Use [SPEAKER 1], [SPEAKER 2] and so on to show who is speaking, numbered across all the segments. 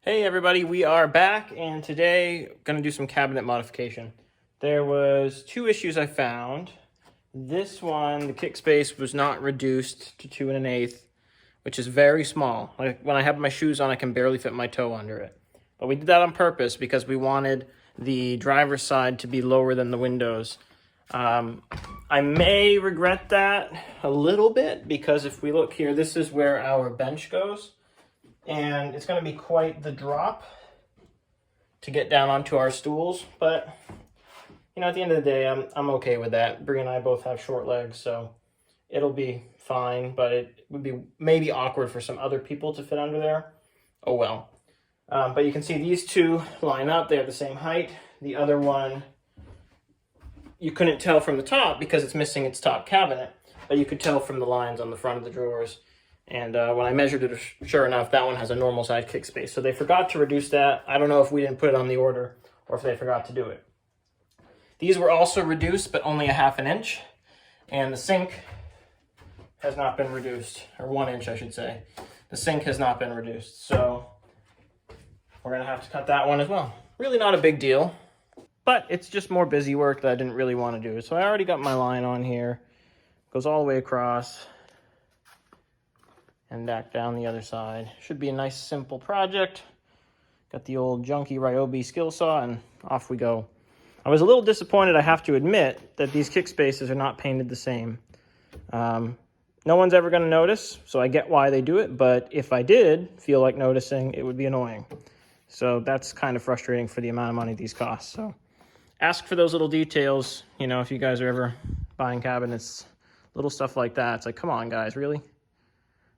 [SPEAKER 1] Hey everybody, we are back, and today going to do some cabinet modification. There was two issues I found. This one, the kick space was not reduced to 2 1/8, which is very small. Like when I have my shoes on, I can barely fit my toe under it. But we did that on purpose because we wanted the driver's side to be lower than the windows. I may regret that a little bit because if we look here, this is where our bench goes. And it's going to be quite the drop to get down onto our stools. But, you know, at the end of the day, I'm okay with that. Bree and I both have short legs, so it'll be fine. But it would be maybe awkward for some other people to fit under there. Oh, well. But you can see these two line up. They have the same height. The other one, you couldn't tell from the top because it's missing its top cabinet. But you could tell from the lines on the front of the drawers. And when I measured it, sure enough, that one has a normal size kick space. So they forgot to reduce that. I don't know if we didn't put it on the order or if they forgot to do it. These were also reduced, but only a 1/2 inch. And the sink has not been reduced, or 1 inch, I should say. The sink has not been reduced. So we're going to have to cut that one as well. Really not a big deal, but it's just more busy work that I didn't really want to do. So I already got my line on here. Goes all the way across and back down the other side. Should be a nice simple project. Got the old junky Ryobi skill saw and off we go. I was a little disappointed, I have to admit, that these kick spaces are not painted the same. No one's ever going to notice, so I get why they do it, but if I did feel like noticing, it would be annoying. So that's kind of frustrating for the amount of money these cost. So ask for those little details, you know, if you guys are ever buying cabinets, little stuff like that. It's like, come on guys, really?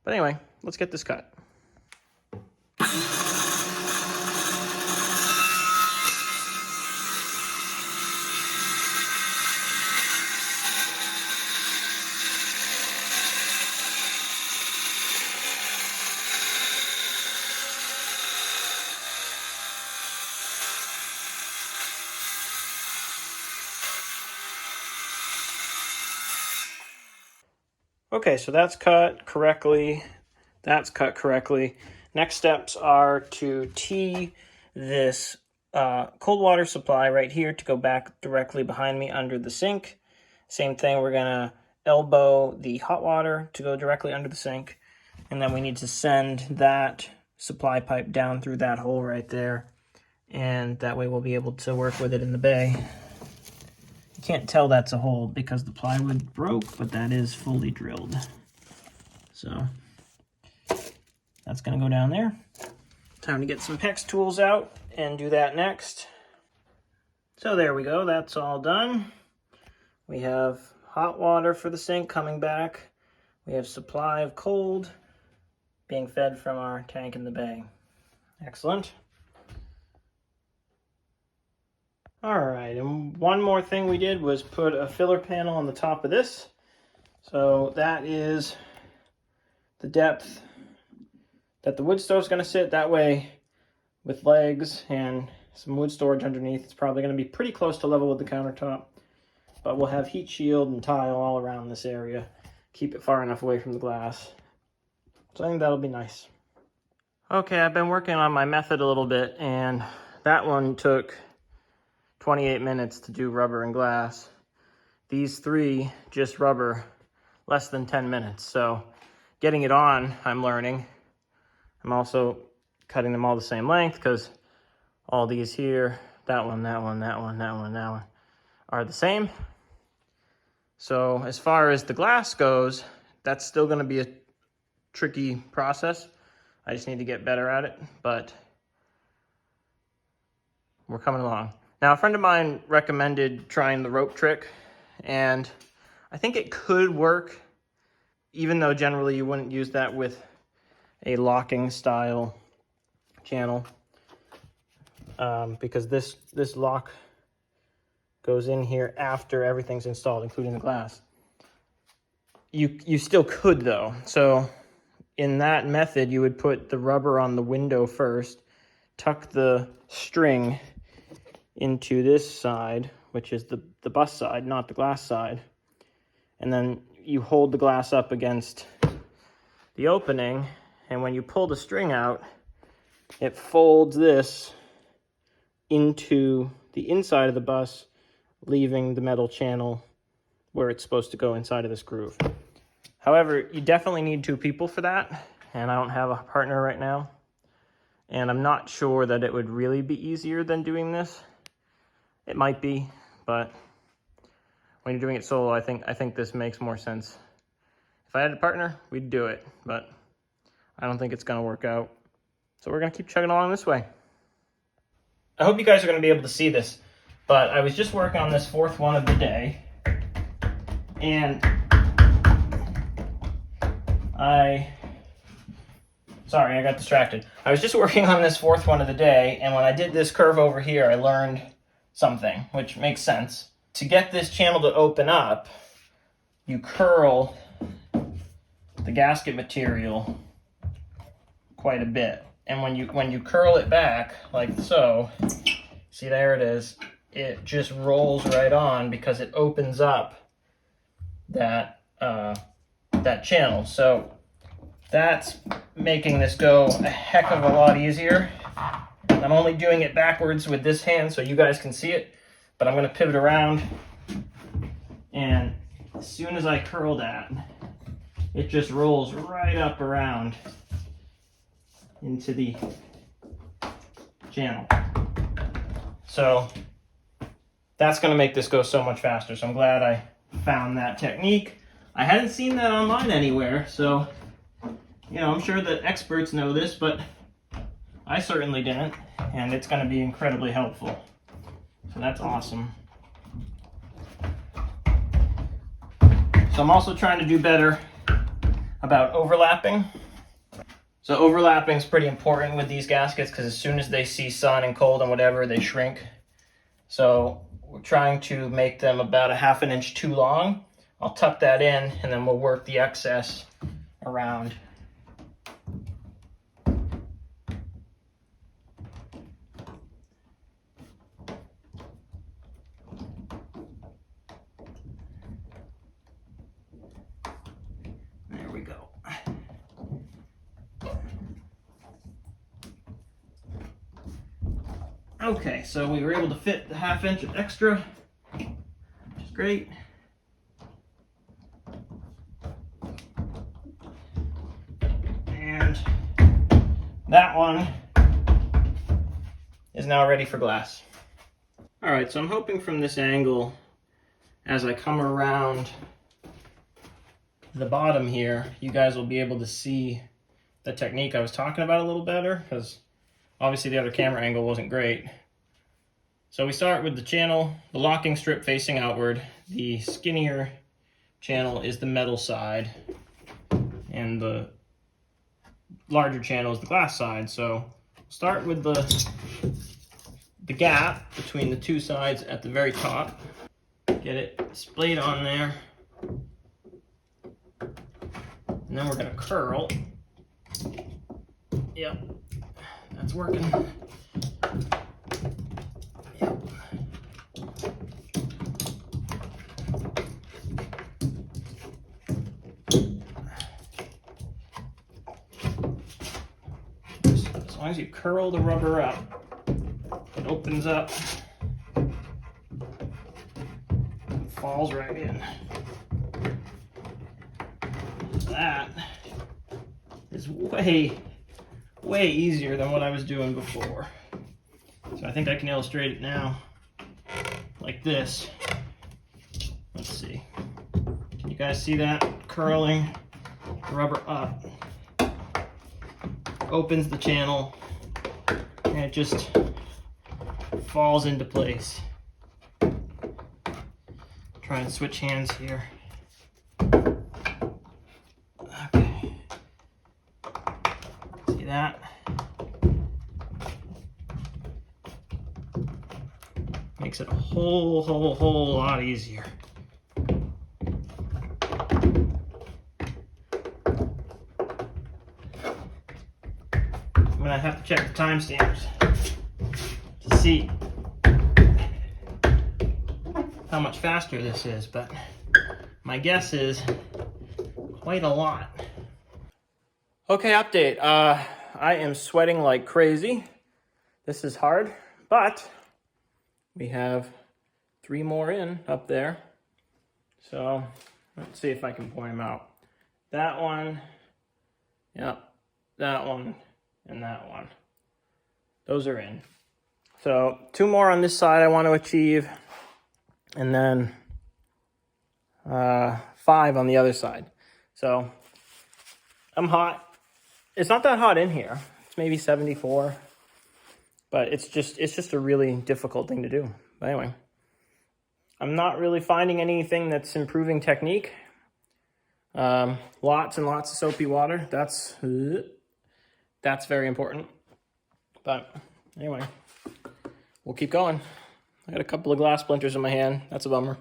[SPEAKER 1] But anyway, let's get this cut. Okay, so that's cut correctly. That's cut correctly. Next steps are to tee this cold water supply right here to go back directly behind me under the sink. Same thing, we're gonna elbow the hot water to go directly under the sink. And then we need to send that supply pipe down through that hole right there. And that way we'll be able to work with it in the bay. You can't tell that's a hole because the plywood broke, but that is fully drilled. So that's gonna go down there. Time to get some PEX tools out and do that next. So there we go, that's all done. We have hot water for the sink coming back. We have supply of cold being fed from our tank in the bay. Excellent. All right, and one more thing we did was put a filler panel on the top of this. So that is the depth that the wood stove's going to sit. That way, with legs and some wood storage underneath, it's probably going to be pretty close to level with the countertop. But we'll have heat shield and tile all around this area. Keep it far enough away from the glass. So I think that'll be nice. Okay, I've been working on my method a little bit, and that one took 28 minutes to do rubber and glass. These three, just rubber, less than 10 minutes. So getting it on, I'm learning. I'm also cutting them all the same length because all these here, that one, that one, that one, that one, that one, are the same. So as far as the glass goes, that's still going to be a tricky process. I just need to get better at it, but we're coming along. Now, a friend of mine recommended trying the rope trick, and I think it could work, even though generally you wouldn't use that with a locking style channel, because this lock goes in here after everything's installed, including the glass. You still could though. So in that method, you would put the rubber on the window first, tuck the string into this side, which is the bus side, not the glass side. And then you hold the glass up against the opening, and when you pull the string out, it folds this into the inside of the bus, leaving the metal channel where it's supposed to go inside of this groove. However, you definitely need 2 people for that, and I don't have a partner right now. And I'm not sure that it would really be easier than doing this. It might be, but when you're doing it solo, I think this makes more sense. If I had a partner, we'd do it, but I don't think it's gonna work out. So we're gonna keep chugging along this way. I hope you guys are gonna be able to see this, but I was just working on this 4th one of the day, and sorry, I got distracted. I was just working on this 4th one of the day, and when I did this curve over here, I learned something, which makes sense. To get this channel to open up, you curl the gasket material quite a bit. And when you curl it back, like so, see, there it is, it just rolls right on because it opens up that channel. So that's making this go a heck of a lot easier. I'm only doing it backwards with this hand so you guys can see it, but I'm gonna pivot around, and as soon as I curl that, it just rolls right up around into the channel. So that's gonna make this go so much faster. So I'm glad I found that technique. I hadn't seen that online anywhere, so you know, I'm sure that experts know this, but I certainly didn't, and it's going to be incredibly helpful. So that's awesome. So I'm also trying to do better about overlapping. So overlapping is pretty important with these gaskets because as soon as they see sun and cold and whatever, they shrink. So we're trying to make them about 1/2 inch too long. I'll tuck that in, and then we'll work the excess around. There we go. Okay, so we were able to fit the 1/2 inch extra, which is great. And that one is now ready for glass. All right, so I'm hoping from this angle, as I come around the bottom here, you guys will be able to see the technique I was talking about a little better, because obviously the other camera angle wasn't great. So we start with the channel, the locking strip facing outward. The skinnier channel is the metal side, and the larger channel is the glass side. So start with the gap between the 2 sides at the very top. Get it splayed on there. And then we're gonna curl. Yep, that's working. Yep. As long as you curl the rubber up, it opens up, and falls right in. That is way easier than what I was doing before. So I think I can illustrate it now like this. Let's see. Can you guys see that? Curling the rubber up, opens the channel, and it just falls into place. Try and switch hands here. Okay. See that? Makes it a whole lot easier. I'm gonna have to check the timestamps to see how much faster this is, but my guess is quite a lot. Okay, update. I am sweating like crazy. This is hard, but we have 3 more in up there. So let's see if I can point them out. That one, yep, that one, and that one. Those are in. So 2 more on this side I want to achieve, and then 5 on the other side. So I'm hot. It's not that hot in here. It's maybe 74, but it's just a really difficult thing to do. But anyway, I'm not really finding anything that's improving technique. Lots and lots of soapy water. That's very important. But anyway, we'll keep going. I got a couple of glass splinters in my hand. That's a bummer.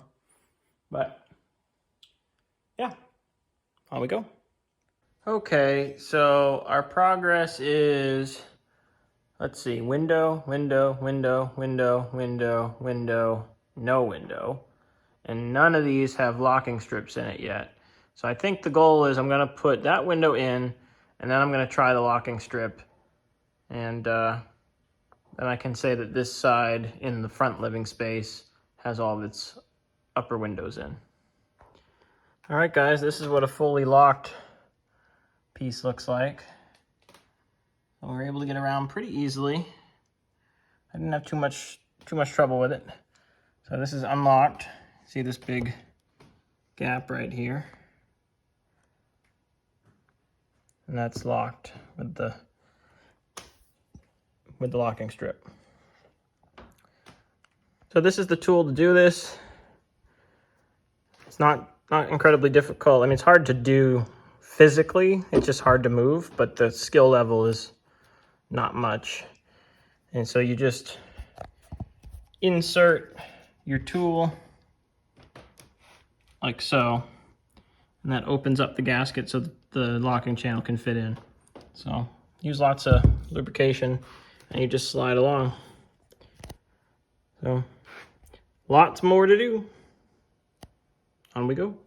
[SPEAKER 1] But yeah, on we go. Okay, so our progress is, let's see, window, window, window, window, window, window, no window. And none of these have locking strips in it yet. So I think the goal is I'm gonna put that window in, and then I'm gonna try the locking strip. And then I can say that this side in the front living space has all of its upper windows in. All right, guys, this is what a fully locked piece looks like. So we're able to get around pretty easily. I didn't have too much trouble with it. So this is unlocked. See this big gap right here? And that's locked with the locking strip. So this is the tool to do this. It's not incredibly difficult. I mean, it's hard to do physically. It's just hard to move, but the skill level is not much. And so you just insert your tool like so, and that opens up the gasket so that the locking channel can fit in. So use lots of lubrication, and you just slide along. So lots more to do. On we go.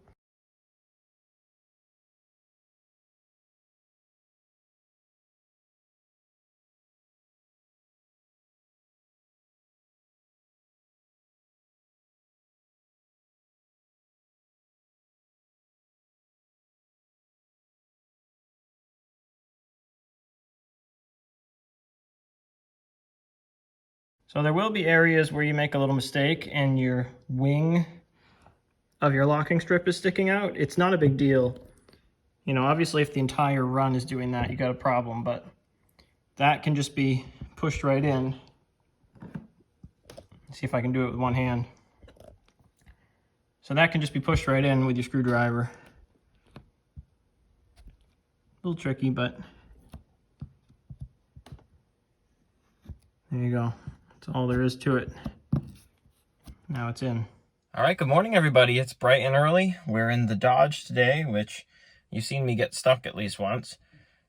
[SPEAKER 1] So there will be areas where you make a little mistake and your wing of your locking strip is sticking out. It's not a big deal. You know, obviously if the entire run is doing that, you got a problem, but that can just be pushed right in. Let's see if I can do it with one hand. So that can just be pushed right in with your screwdriver. A little tricky, but there you go. That's all there is to it. Now it's in. All right, good morning, everybody. It's bright and early. We're in the Dodge today, which you've seen me get stuck at least once.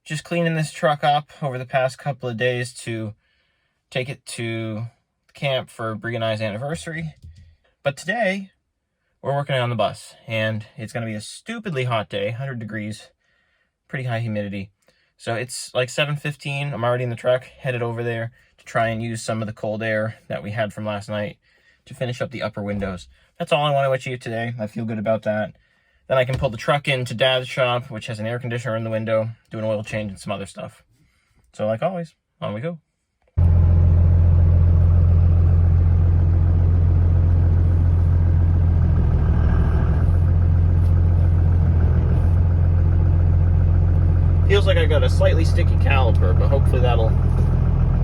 [SPEAKER 1] Just cleaning this truck up over the past couple of days to take it to camp for Brie and I's anniversary. But today, we're working on the bus, and it's going to be a stupidly hot day, 100 degrees, pretty high humidity. So it's like 7:15. I'm already in the truck, headed over there to try and use some of the cold air that we had from last night to finish up the upper windows. That's all I want to achieve today. I feel good about that. Then I can pull the truck into Dad's shop, which has an air conditioner in the window, do an oil change and some other stuff. So like always, on we go. Feels like I got a slightly sticky caliper, but hopefully that'll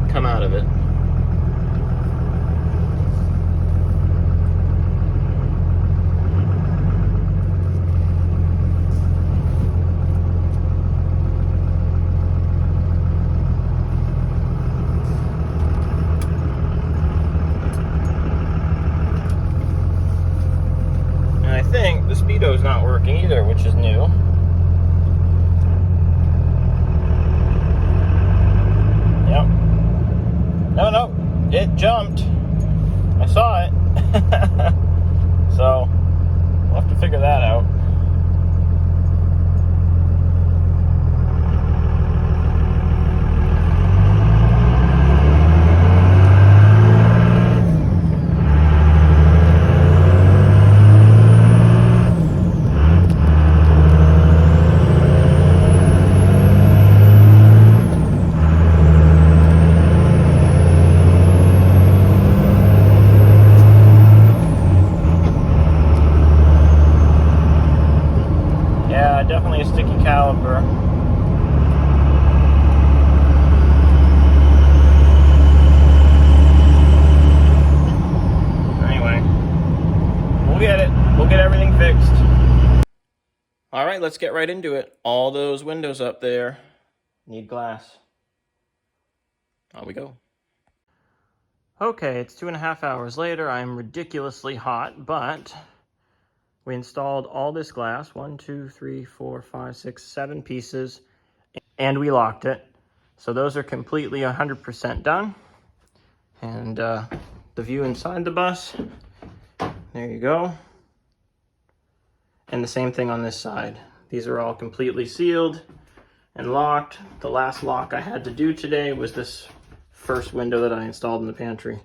[SPEAKER 1] come out of it. And I think the speedo's not working either, which is new. Yep. No, it jumped. I saw it. So, we'll have to figure that out. right, let's get right into it. All those windows up there need glass. On we go. Okay, it's 2.5 hours later. I'm ridiculously hot, but we installed all this glass, 1, 2, 3, 4, 5, 6, 7 pieces, and we locked it. So those are completely 100% done. And the view inside the bus, there you go. And the same thing on this side. These are all completely sealed and locked. The last lock I had to do today was this first window that I installed in the pantry.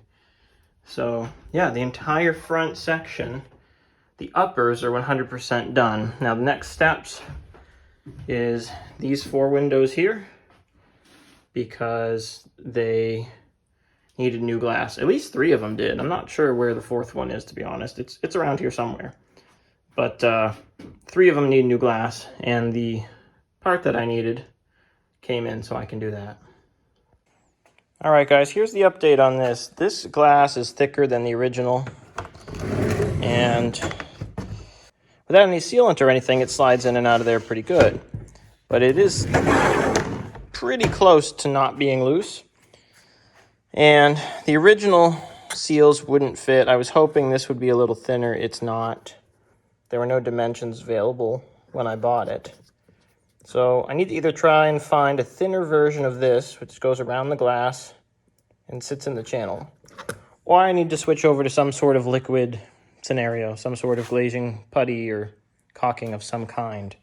[SPEAKER 1] So yeah, the entire front section, the uppers are 100% done. Now the next steps is these 4 windows here, because they needed new glass. At least 3 of them did. I'm not sure where the 4th one is, to be honest. It's around here somewhere. But 3 of them need new glass, and the part that I needed came in, so I can do that. All right, guys, here's the update on this. This glass is thicker than the original, and without any sealant or anything, it slides in and out of there pretty good. But it is pretty close to not being loose. And the original seals wouldn't fit. I was hoping this would be a little thinner. It's not. There were no dimensions available when I bought it. So I need to either try and find a thinner version of this, which goes around the glass and sits in the channel, or I need to switch over to some sort of liquid scenario, some sort of glazing putty or caulking of some kind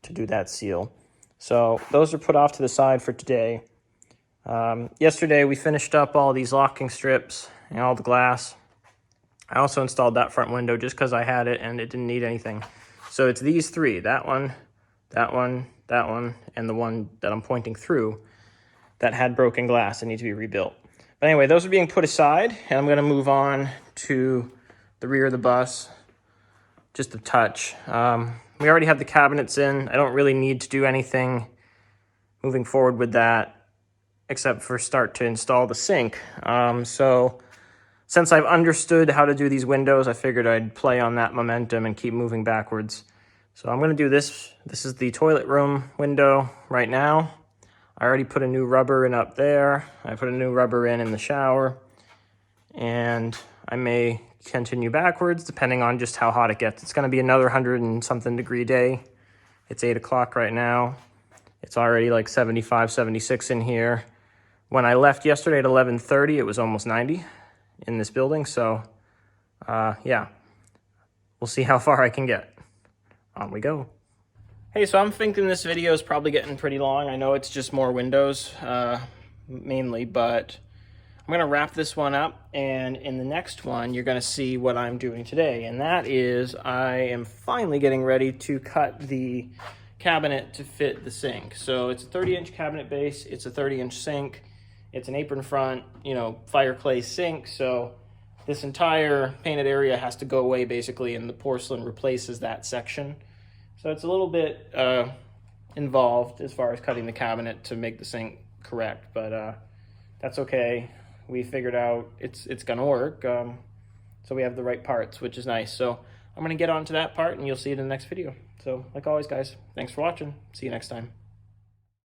[SPEAKER 1] to do that seal. So those are put off to the side for today. Yesterday we finished up all these locking strips and all the glass. I also installed that front window just because I had it and it didn't need anything. So it's these 3, that one, that one, that one, and the one that I'm pointing through that had broken glass and need to be rebuilt. But anyway, those are being put aside, and I'm going to move on to the rear of the bus, just a touch. We already have the cabinets in. I don't really need to do anything moving forward with that, except for start to install the sink. So since I've understood how to do these windows, I figured I'd play on that momentum and keep moving backwards. So I'm going to do this. This is the toilet room window right now. I already put a new rubber in up there. I put a new rubber in the shower. And I may continue backwards depending on just how hot it gets. It's going to be another 100 and something degree day. It's 8 o'clock right now. It's already like 75, 76 in here. When I left yesterday at 11:30, it was almost 90 in this building. So yeah, we'll see how far I can get. On we go. Hey, so I'm thinking this video is probably getting pretty long. I know it's just more windows, mainly, but I'm gonna wrap this one up, and in the next one, you're gonna see what I'm doing today, and that is I am finally getting ready to cut the cabinet to fit the sink. So it's a 30-inch cabinet base, it's a 30-inch sink, it's an apron front, fireplace sink, so this entire painted area has to go away basically, and the porcelain replaces that section. So it's a little bit involved as far as cutting the cabinet to make the sink correct, but that's okay. We figured out it's gonna work, so we have the right parts, which is nice. So I'm gonna get on to that part, and you'll see it in the next video. So like always, guys, thanks for watching. See you next time.